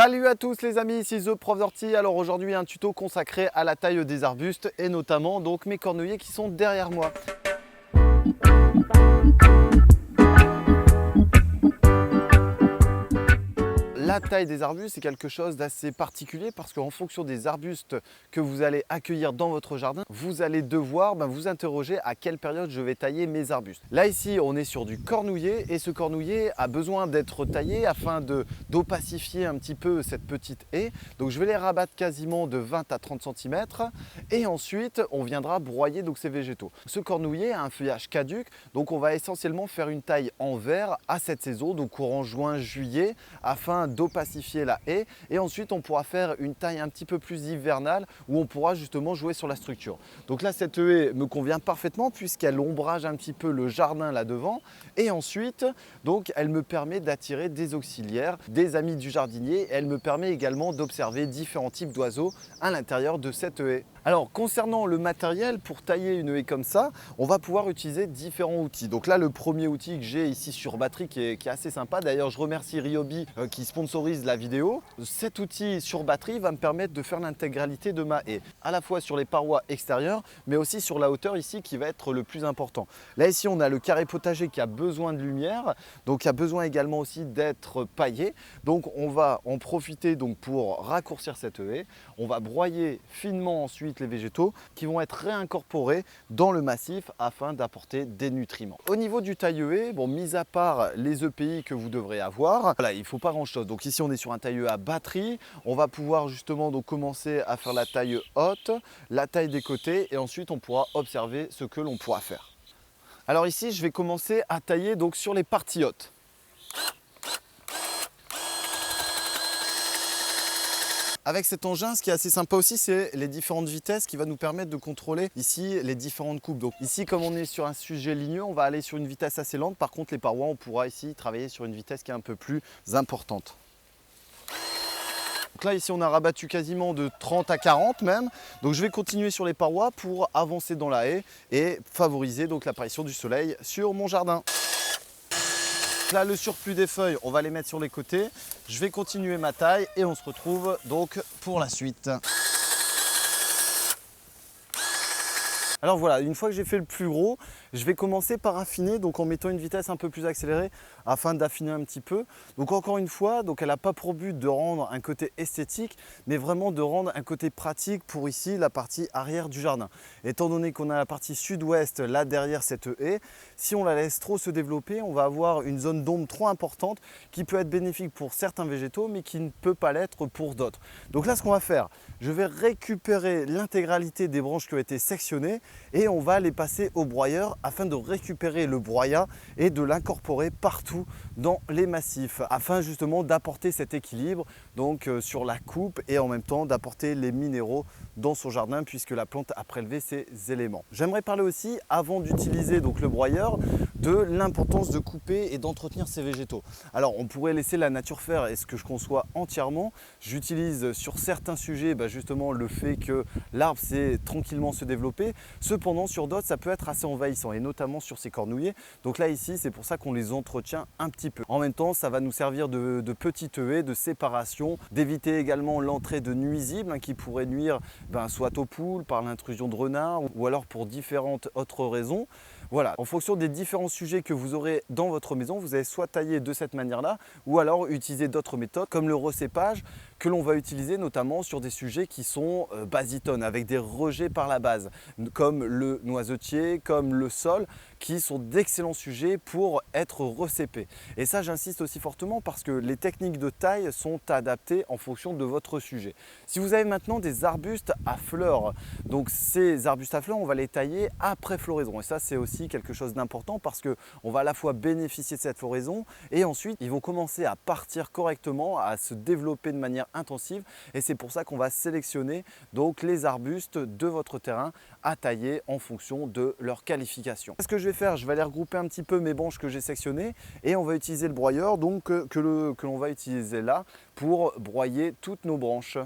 Salut à tous les amis, ici The Prof d'Ortie. Alors aujourd'hui un tuto consacré à la taille des arbustes et notamment donc mes cornouillers qui sont derrière moi. La taille des arbustes, c'est quelque chose d'assez particulier parce qu'en fonction des arbustes que vous allez accueillir dans votre jardin, vous allez devoir vous interroger à quelle période je vais tailler mes arbustes. Là ici, on est sur du cornouiller et ce cornouiller a besoin d'être taillé afin d'opacifier un petit peu cette petite haie. Donc je vais les rabattre quasiment de 20 à 30 cm et ensuite on viendra broyer donc ces végétaux. Ce cornouiller a un feuillage caduc, donc on va essentiellement faire une taille en verre à cette saison, donc courant juin-juillet, afin d'opacifier la haie et ensuite on pourra faire une taille un petit peu plus hivernale où on pourra justement jouer sur la structure. Donc là cette haie me convient parfaitement puisqu'elle ombrage un petit peu le jardin là devant et ensuite donc elle me permet d'attirer des auxiliaires, des amis du jardinier et elle me permet également d'observer différents types d'oiseaux à l'intérieur de cette haie. Alors concernant le matériel, pour tailler une haie comme ça, on va pouvoir utiliser différents outils. Donc là le premier outil que j'ai ici sur batterie qui est assez sympa, d'ailleurs je remercie Ryobi qui sponsorise la vidéo. Cet outil sur batterie va me permettre de faire l'intégralité de ma haie, à la fois sur les parois extérieures mais aussi sur la hauteur ici qui va être le plus important. Là ici on a le carré potager qui a besoin de lumière, donc qui a besoin également aussi d'être paillé. Donc on va en profiter donc pour raccourcir cette haie. On va broyer finement ensuite les végétaux qui vont être réincorporés dans le massif afin d'apporter des nutriments. Au niveau du taille-haie, bon, mis à part les EPI que vous devrez avoir, voilà, il ne faut pas grand chose. Donc ici on est sur un taille-haie à batterie, on va pouvoir justement donc commencer à faire la taille haute, la taille des côtés et ensuite on pourra observer ce que l'on pourra faire. Alors ici je vais commencer à tailler donc sur les parties hautes. Avec cet engin, ce qui est assez sympa aussi, c'est les différentes vitesses qui va nous permettre de contrôler ici les différentes coupes. Donc ici, comme on est sur un sujet ligneux, on va aller sur une vitesse assez lente. Par contre, les parois, on pourra ici travailler sur une vitesse qui est un peu plus importante. Donc là, ici, on a rabattu quasiment de 30 à 40 même. Donc je vais continuer sur les parois pour avancer dans la haie et favoriser donc l'apparition du soleil sur mon jardin. Là, le surplus des feuilles, on va les mettre sur les côtés. Je vais continuer ma taille et on se retrouve donc pour la suite. Alors voilà, une fois que j'ai fait le plus gros, je vais commencer par affiner, donc en mettant une vitesse un peu plus accélérée afin d'affiner un petit peu. Donc encore une fois, donc elle n'a pas pour but de rendre un côté esthétique, mais vraiment de rendre un côté pratique pour ici la partie arrière du jardin. Étant donné qu'on a la partie sud-ouest là derrière cette haie, si on la laisse trop se développer, on va avoir une zone d'ombre trop importante qui peut être bénéfique pour certains végétaux, mais qui ne peut pas l'être pour d'autres. Donc là, ce qu'on va faire, je vais récupérer l'intégralité des branches qui ont été sectionnées et on va les passer au broyeur afin de récupérer le broyat et de l'incorporer partout dans les massifs afin justement d'apporter cet équilibre donc sur la coupe et en même temps d'apporter les minéraux dans son jardin puisque la plante a prélevé ces éléments. J'aimerais parler aussi avant d'utiliser donc le broyeur de l'importance de couper et d'entretenir ces végétaux. Alors on pourrait laisser la nature faire et ce que je conçois entièrement. J'utilise sur certains sujets justement le fait que l'arbre sait tranquillement se développer. Cependant sur d'autres ça peut être assez envahissant et notamment sur ces cornouillers. Donc là ici c'est pour ça qu'on les entretient un petit peu. En même temps ça va nous servir de petite haie, de séparation, d'éviter également l'entrée de nuisibles qui pourraient nuire soit aux poules par l'intrusion de renards ou alors pour différentes autres raisons. Voilà, en fonction des différents sujets que vous aurez dans votre maison, vous allez soit tailler de cette manière-là ou alors utiliser d'autres méthodes comme le recépage que l'on va utiliser notamment sur des sujets qui sont basitones avec des rejets par la base comme le noisetier, comme le sol qui sont d'excellents sujets pour être recépés. Et ça j'insiste aussi fortement parce que les techniques de taille sont adaptées en fonction de votre sujet. Si vous avez maintenant des arbustes à fleurs, donc ces arbustes à fleurs on va les tailler après floraison et ça c'est aussi quelque chose d'important parce qu'on va à la fois bénéficier de cette floraison et ensuite ils vont commencer à partir correctement, à se développer de manière intensive et c'est pour ça qu'on va sélectionner donc les arbustes de votre terrain à tailler en fonction de leur qualification. Ce que je vais faire, je vais aller regrouper un petit peu mes branches que j'ai sectionnées et on va utiliser le broyeur donc que l'on va utiliser là pour broyer toutes nos branches.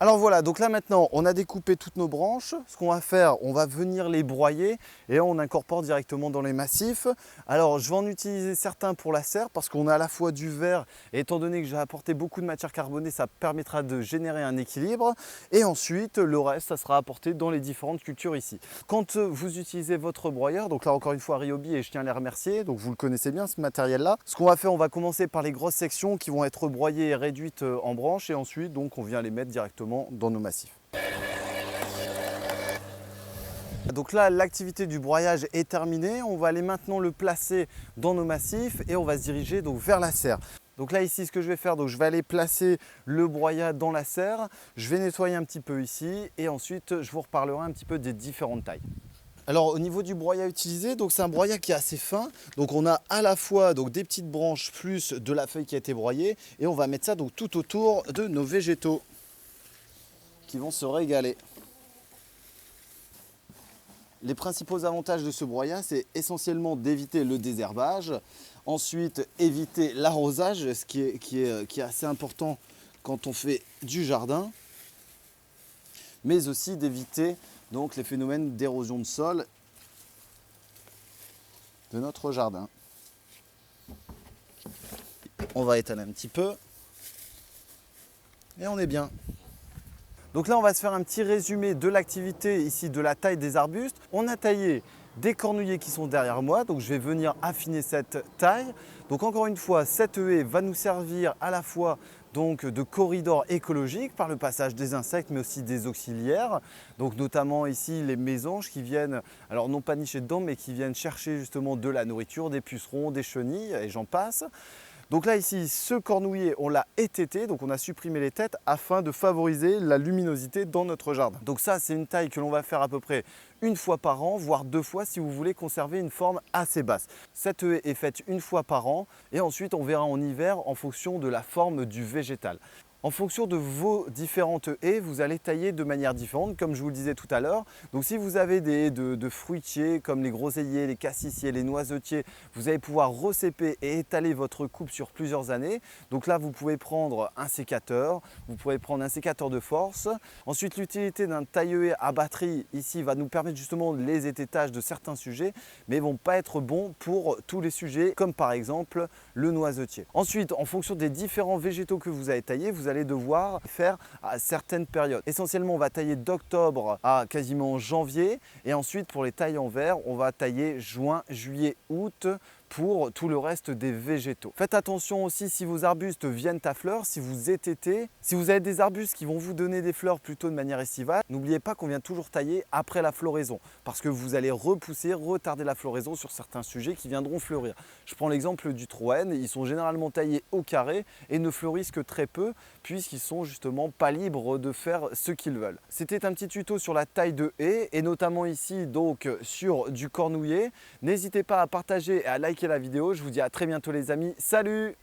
Alors voilà, donc là maintenant on a découpé toutes nos branches. Ce qu'on va faire, on va venir les broyer et on incorpore directement dans les massifs. Alors je vais en utiliser certains pour la serre parce qu'on a à la fois du verre et étant donné que j'ai apporté beaucoup de matière carbonée, ça permettra de générer un équilibre. Et ensuite le reste, ça sera apporté dans les différentes cultures ici. Quand vous utilisez votre broyeur, donc là encore une fois Ryobi et je tiens à les remercier, donc vous le connaissez bien ce matériel-là. Ce qu'on va faire, on va commencer par les grosses sections qui vont être broyées et réduites en branches et ensuite donc on vient les mettre directement dans nos massifs. Donc là, l'activité du broyage est terminée. On va aller maintenant le placer dans nos massifs et on va se diriger donc vers la serre. Donc là ici, ce que je vais faire, donc je vais aller placer le broyat dans la serre. Je vais nettoyer un petit peu ici et ensuite je vous reparlerai un petit peu des différentes tailles. Alors au niveau du broyat utilisé, donc c'est un broyat qui est assez fin. Donc on a à la fois donc des petites branches plus de la feuille qui a été broyée et on va mettre ça donc tout autour de nos végétaux qui vont se régaler. Les principaux avantages de ce broyat, c'est essentiellement d'éviter le désherbage, ensuite éviter l'arrosage, ce qui est assez important quand on fait du jardin, mais aussi d'éviter donc les phénomènes d'érosion de sol de notre jardin. On va étaler un petit peu et on est bien. Donc là, on va se faire un petit résumé de l'activité ici, de la taille des arbustes. On a taillé des cornouillers qui sont derrière moi, donc je vais venir affiner cette taille. Donc encore une fois, cette haie va nous servir à la fois donc de corridor écologique par le passage des insectes, mais aussi des auxiliaires. Donc notamment ici les mésanges qui viennent, alors non pas nicher dedans, mais qui viennent chercher justement de la nourriture, des pucerons, des chenilles et j'en passe. Donc là ici, ce cornouiller, on l'a étêté, donc on a supprimé les têtes afin de favoriser la luminosité dans notre jardin. Donc ça, c'est une taille que l'on va faire à peu près une fois par an, voire 2 fois si vous voulez conserver une forme assez basse. Cette haie est faite une fois par an et ensuite on verra en hiver en fonction de la forme du végétal. En fonction de vos différentes haies, vous allez tailler de manière différente, comme je vous le disais tout à l'heure. Donc si vous avez des haies de fruitiers comme les groseilliers, les cassissiers, les noisetiers, vous allez pouvoir recéper et étaler votre coupe sur plusieurs années. Donc là, vous pouvez prendre un sécateur, vous pouvez prendre un sécateur de force. Ensuite, l'utilité d'un taille-haie à batterie ici va nous permettre justement les étaitages de certains sujets, mais ne vont pas être bons pour tous les sujets, comme par exemple le noisetier. Ensuite, en fonction des différents végétaux que vous avez taillés, vous allez devoir faire à certaines périodes. Essentiellement, on va tailler d'octobre à quasiment janvier et ensuite pour les tailles en verre, on va tailler juin, juillet, août pour tout le reste des végétaux. Faites attention aussi si vos arbustes viennent à fleurs, si vous étêtez, si vous avez des arbustes qui vont vous donner des fleurs plutôt de manière estivale, n'oubliez pas qu'on vient toujours tailler après la floraison parce que vous allez repousser, retarder la floraison sur certains sujets qui viendront fleurir. Je prends l'exemple du Troène, ils sont généralement taillés au carré et ne fleurissent que très peu puisqu'ils sont justement pas libres de faire ce qu'ils veulent. C'était un petit tuto sur la taille de haies et notamment ici donc sur du cornouiller. N'hésitez pas à partager et à liker la vidéo. Je vous dis à très bientôt les amis. Salut!